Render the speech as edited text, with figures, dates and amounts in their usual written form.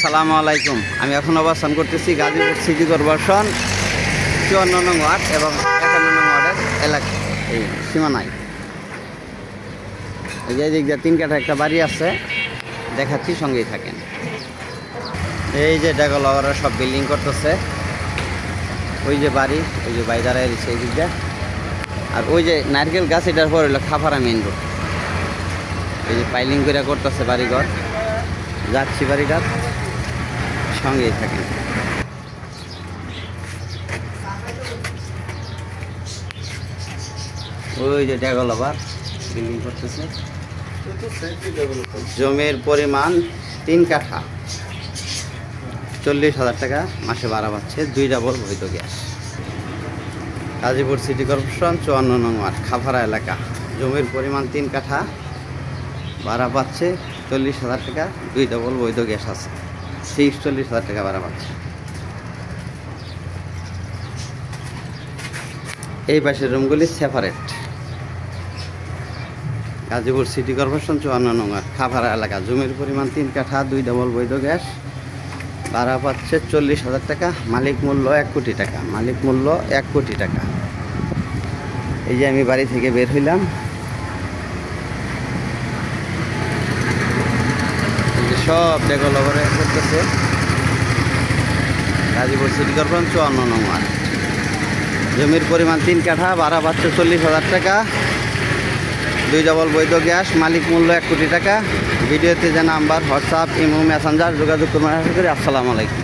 আসসালামু আলাইকুম। আমি এখন অবস্থান করতেছি গাজীপুর সিটি কর্পোরেশন 54 নং ওয়ার্ড এবং 51 নং ওয়ার্ডের এলাকা এই সীমানায়। এই যে দিক দিয়ে 3 কাঠা একটা বাড়ি আছে, দেখাচ্ছি, সঙ্গেই থাকেন। এই যে ডেভেলপাররা সব বিল্ডিং করতেছে, ওই যে বাড়ি, ওই যে বাইরে দাঁড়ায় সেই দিক দিয়ে, আর ওই যে নারকেল গাছ, এটার পর হইলো খাফারা মেইন রোড। এই যে পাইলিং করে করতেছে বাড়িঘর, যাচ্ছি বাড়িটার, সঙ্গেই থাকেন। ওই যে ডেভেলপার বিল্ডিং করতেছে। জমির পরিমাণ 3 কাঠা, 40,000 টাকা মাসে ভাড়া পাচ্ছে, 2 ডাবল বৈধ গ্যাস। গাজীপুর সিটি কর্পোরেশন 54 নং ওয়ার্ড, খাফারা এলাকা। জমির পরিমাণ 3 কাঠা, ভাড়া পাচ্ছে 40,000 টাকা, 2 ডাবল বৈধ গ্যাস আছে, 40,000 টাকা ভাড়া পাচ্ছে। এই পাশের রুমগুলি সেপারেট। গাজীপুর সিটি কর্পোরেশন 54 নং ওয়ার্ড, খাফারা এলাকা। জমির পরিমাণ 3 কাঠা, 2 ডাবল বৈধ গ্যাস, ভাড়া পাচ্ছে 40,000 টাকা, মালিক মূল্য 1 কোটি টাকা। মালিক মূল্য 1 কোটি টাকা। এই যে আমি বাড়ি থেকে বের হইলাম, সব ডেভেলপারে করতেছে। গাজীপুর সিটি কর্পোরেশন 54 নং ওয়ার্ড। জমির পরিমাণ 3 কাঠা, ভাড়া পাচ্ছে 40,000 টাকা, 2 ডাবল বৈধ গ্যাস, মালিক মূল্য 1 কোটি টাকা। ভিডিওতে যে নাম্বার, হোয়াটসঅ্যাপ, ইমো, মেসেঞ্জার যোগাযোগ করবেন। আশা করি। আসসালামু আলাইকুম।